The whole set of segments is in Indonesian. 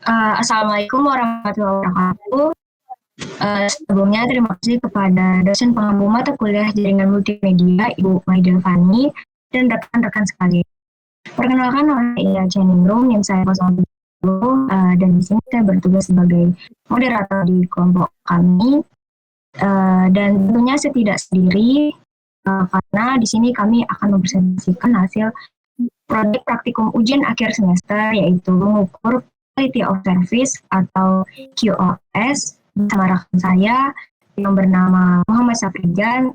Assalamualaikum warahmatullahi wabarakatuh. Sebelumnya terima kasih kepada dosen pengampu mata kuliah Jaringan Multimedia, Ibu Maidil Fani, dan rekan-rekan sekalian. Perkenalkan, nama saya Chaningrum, yang saya 07, dan di sini saya bertugas sebagai moderator di kelompok kami. Dan tentunya saya tidak sendiri, karena di sini kami akan mempresentasikan hasil proyek praktikum ujian akhir semester, yaitu mengukur quality of service atau QoS bersama rekan saya yang bernama Muhammad Safrijan,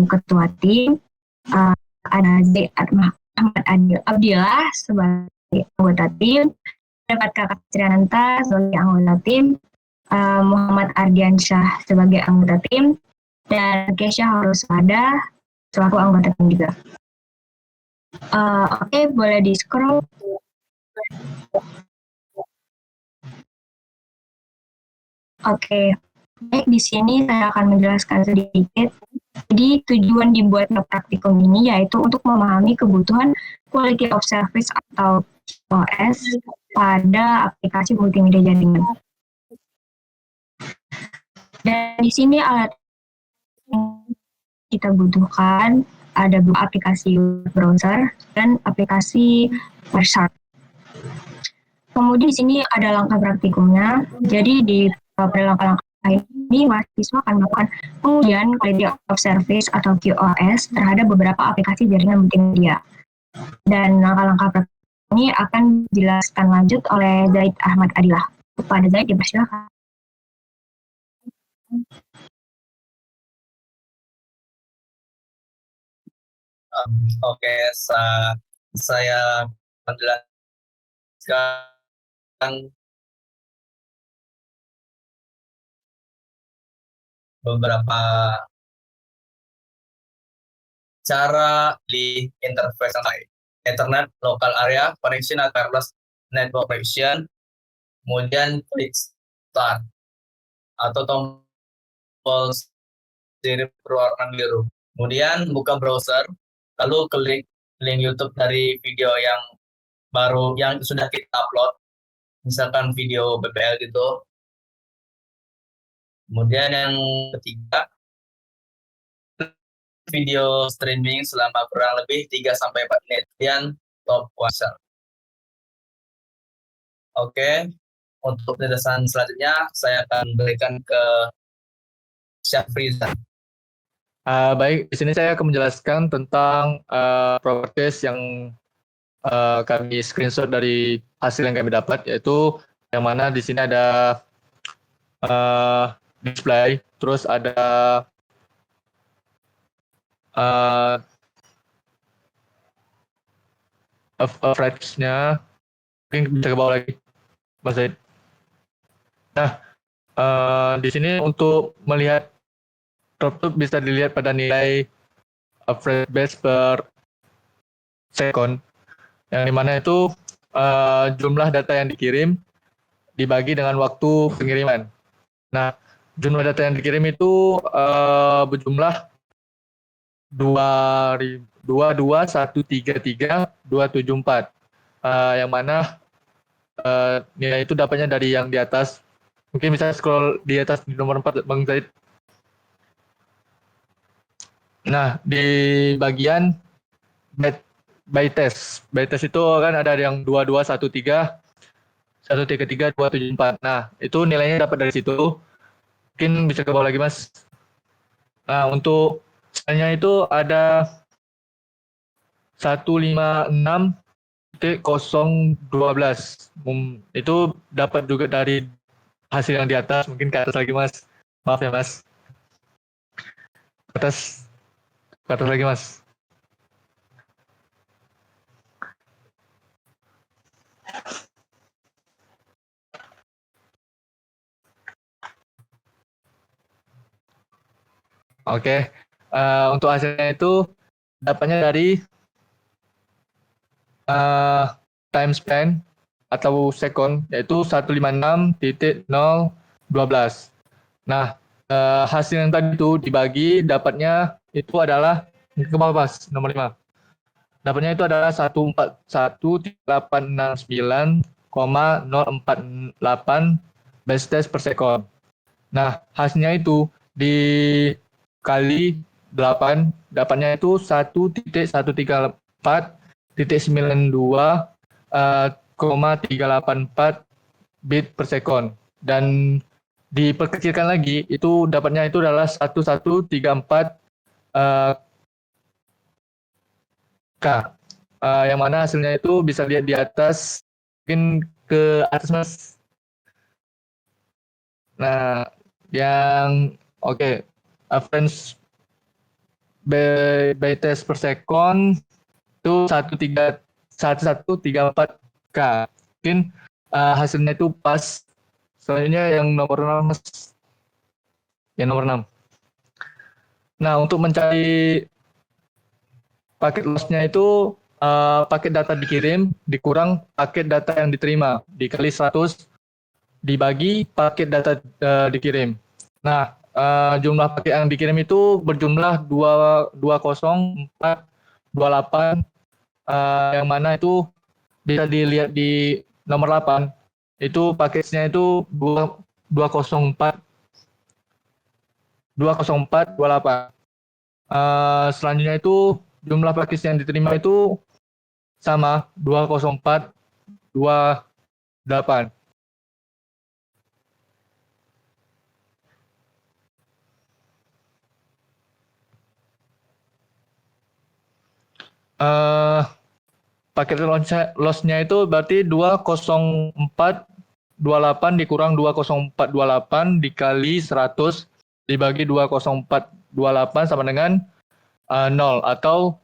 ketua tim, ada Ahmad Adil Abdillah sebagai anggota tim, dapat Kakak Triananta sebagai anggota tim, Muhammad Ardiansyah sebagai anggota tim, dan Kesha Horusada selaku anggota tim juga. Oke, boleh di scroll. Oke, baik, di sini saya akan menjelaskan sedikit. Jadi tujuan dibuatnya praktikum ini yaitu untuk memahami kebutuhan quality of service atau QoS pada aplikasi multimedia jaringan. Dan di sini alat yang kita butuhkan ada aplikasi browser dan aplikasi website. Kemudian di sini ada langkah praktikumnya. Jadi di langkah-langkah ini mahasiswa akan melakukan pengujian quality of service atau QoS terhadap beberapa aplikasi jaringan multimedia. Dan langkah-langkah praktikum ini akan dijelaskan lanjut oleh Zaid Ahmad Adillah. Kepada Zaid, dipersilakan. Oke, saya menjelaskan beberapa cara di interface Ethernet local area connection atau wireless network connection, kemudian klik start atau tombol sirip berwarna biru. Kemudian buka browser, lalu klik link YouTube dari video yang baru yang sudah kita upload, misalkan video BBL gitu. Kemudian yang ketiga, video streaming selama kurang lebih 3-4 menit, dan top kuasa. Oke, untuk penjelasan selanjutnya saya akan berikan ke Syafrizan. Baik, di sini saya akan menjelaskan tentang properties yang kami screenshot dari hasil yang kami dapat, yaitu yang mana di sini ada display, terus ada average-nya, mungkin bisa ke bawah lagi, Mas Zaid. Nah, di sini untuk melihat throughput bisa dilihat pada nilai average base per second, yang dimana itu jumlah data yang dikirim dibagi dengan waktu pengiriman. Nah, jumlah data yang dikirim itu berjumlah 22.133.274, yang mana nilai itu dapatnya dari yang di atas. Mungkin bisa scroll di atas di nomor 4, Bang Zaid. Nah, di bagian by test itu kan ada yang 22.133.274. Nah, itu nilainya dapat dari situ. Mungkin bisa ke bawah lagi, Mas. Nah, untuk misalnya itu ada 156.012. Itu dapat juga dari hasil yang di atas. Mungkin ke atas lagi, Mas. Maaf ya, Mas. Ke atas lagi, Mas. Oke, untuk hasilnya itu dapatnya dari time span atau second, yaitu 156.012. Nah, hasil yang tadi itu dibagi, dapatnya itu adalah ke bawah, Mas, nomor 5. Dapatnya itu adalah 141.869,9 0,048 base per second. Nah, hasilnya itu dikali 8, dapatnya itu 1.134.92,384 bit per second. Dan diperkecilkan lagi, itu dapatnya itu adalah 1134 K. Yang mana hasilnya itu bisa lihat di atas, mungkin ke atas Mas. Nah, yang oke, average by test per second itu 1134 K. Mungkin hasilnya itu pas. Selanjutnya yang nomor 6, Mas. Yang nomor 6. Nah, untuk mencari paket loss-nya itu paket data dikirim dikurang paket data yang diterima dikali 100 dibagi paket data dikirim. Nah, jumlah paket yang dikirim itu berjumlah 20428 yang mana itu bisa dilihat di nomor 8. Itu paketnya itu 20428. Selanjutnya itu jumlah paket yang diterima itu sama 20428. Paket loss-nya itu berarti 20428 dikurang 20428 dikali 100 dibagi 20428 sama dengan 0 atau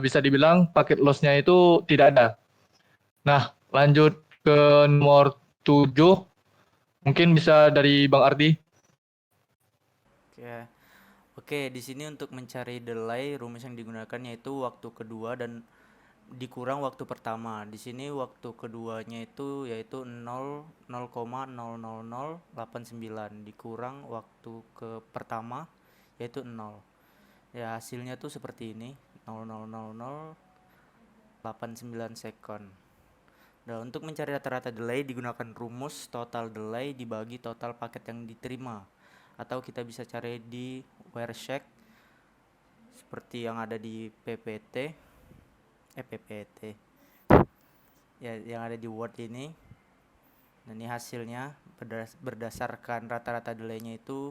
bisa dibilang paket loss-nya itu tidak ada. Nah, lanjut ke nomor 7. Mungkin bisa dari Bang Ardi. Oke, di sini untuk mencari delay rumus yang digunakan yaitu waktu kedua dan dikurang waktu pertama. Di sini waktu keduanya itu yaitu 0,00089 dikurang waktu ke pertama yaitu 0. Ya, hasilnya tuh seperti ini, 0,00089 second. Nah, untuk mencari rata-rata delay digunakan rumus total delay dibagi total paket yang diterima. Atau kita bisa cari di Wireshark seperti yang ada di PPT. Ya, yang ada di Word ini. Dan ini hasilnya berdasarkan rata-rata delaynya itu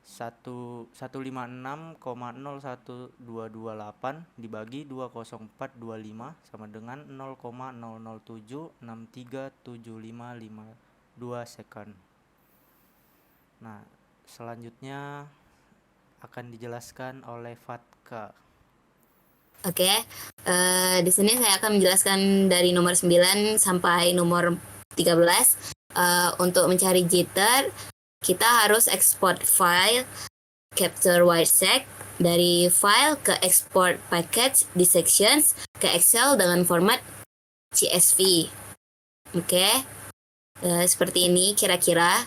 156,01228 dibagi 20425 sama dengan 0,007637552 second. Nah, selanjutnya akan dijelaskan oleh Fatka. Oke, di sini saya akan menjelaskan dari nomor 9 sampai nomor 13. Untuk mencari jitter, kita harus export file, capture Wireshark, dari file ke export package di sections ke Excel dengan format CSV. Oke, seperti ini kira-kira.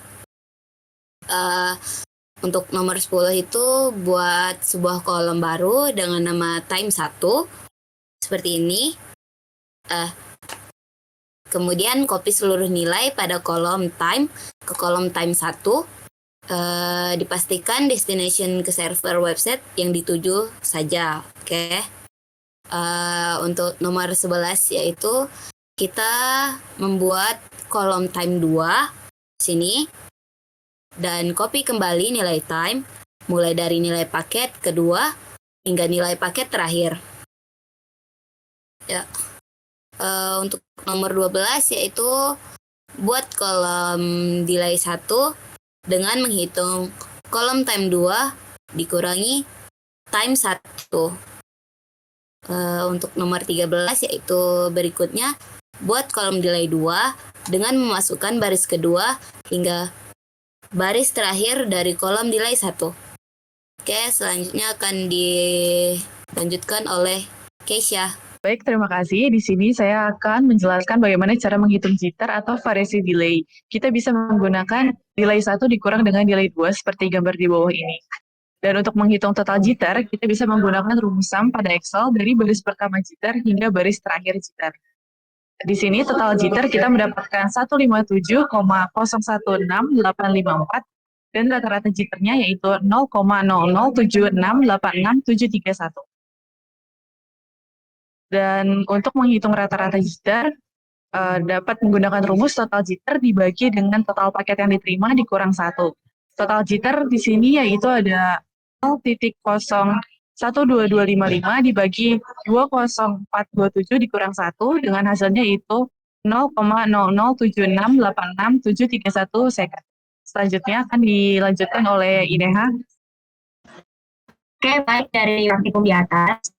Untuk nomor 10 itu buat sebuah kolom baru dengan nama time 1 seperti ini. Kemudian copy seluruh nilai pada kolom time ke kolom time 1. Dipastikan destination ke server website yang dituju saja. Oke. Untuk nomor 11 yaitu kita membuat kolom time 2 sini. Dan copy kembali nilai time, mulai dari nilai paket kedua hingga nilai paket terakhir. Ya. Untuk nomor 12 yaitu buat kolom delay 1 dengan menghitung kolom time 2 dikurangi time 1. Untuk nomor 13 yaitu berikutnya buat kolom delay 2 dengan memasukkan baris kedua hingga baris terakhir dari kolom delay 1. Oke, selanjutnya akan dilanjutkan oleh Keisha. Baik, terima kasih. Di sini saya akan menjelaskan bagaimana cara menghitung jitter atau variasi delay. Kita bisa menggunakan delay 1 dikurang dengan delay 2 seperti gambar di bawah ini. Dan untuk menghitung total jitter, kita bisa menggunakan rumus sum pada Excel dari baris pertama jitter hingga baris terakhir jitter. Di sini total jitter kita mendapatkan 157,016854 dan rata-rata jitternya yaitu 0,007686731. Dan untuk menghitung rata-rata jitter, dapat menggunakan rumus total jitter dibagi dengan total paket yang diterima dikurang 1. Total jitter di sini yaitu ada 0.01225 dibagi 20427 dikurang 1 dengan hasilnya itu 0,007686731 second. Selanjutnya akan dilanjutkan oleh Ineha. Oke, baik, dari praktikum di atas,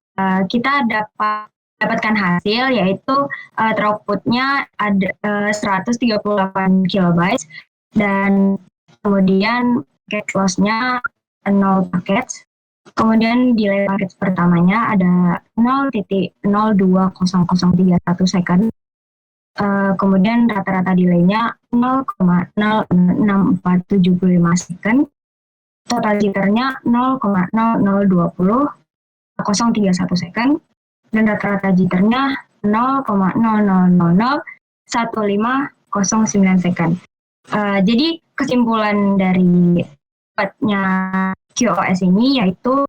kita dapatkan hasil yaitu throughput-nya ada 138 kilobytes dan kemudian packet loss-nya 0 paket. Kemudian delay paket pertamanya ada 0.020031 second. Kemudian rata-rata delay-nya 0,06475 second. Total jitternya 0,0020031 second. Dan rata-rata jitternya 0,00001509 second. Jadi kesimpulan dari dapatnya QoS ini yaitu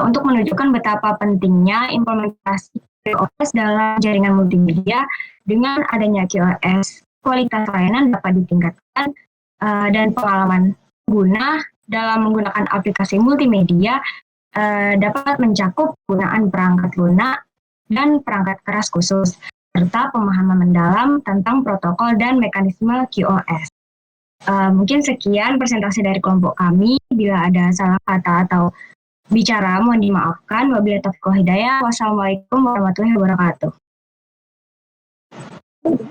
untuk menunjukkan betapa pentingnya implementasi QoS dalam jaringan multimedia. Dengan adanya QoS, kualitas layanan dapat ditingkatkan dan pengalaman pengguna dalam menggunakan aplikasi multimedia dapat mencakup penggunaan perangkat lunak dan perangkat keras khusus, serta pemahaman mendalam tentang protokol dan mekanisme QoS. Mungkin sekian presentasi dari kelompok kami. Bila ada salah kata atau bicara mohon dimaafkan. Wabillahi taufiq wal hidayah. Wassalamualaikum warahmatullahi wabarakatuh.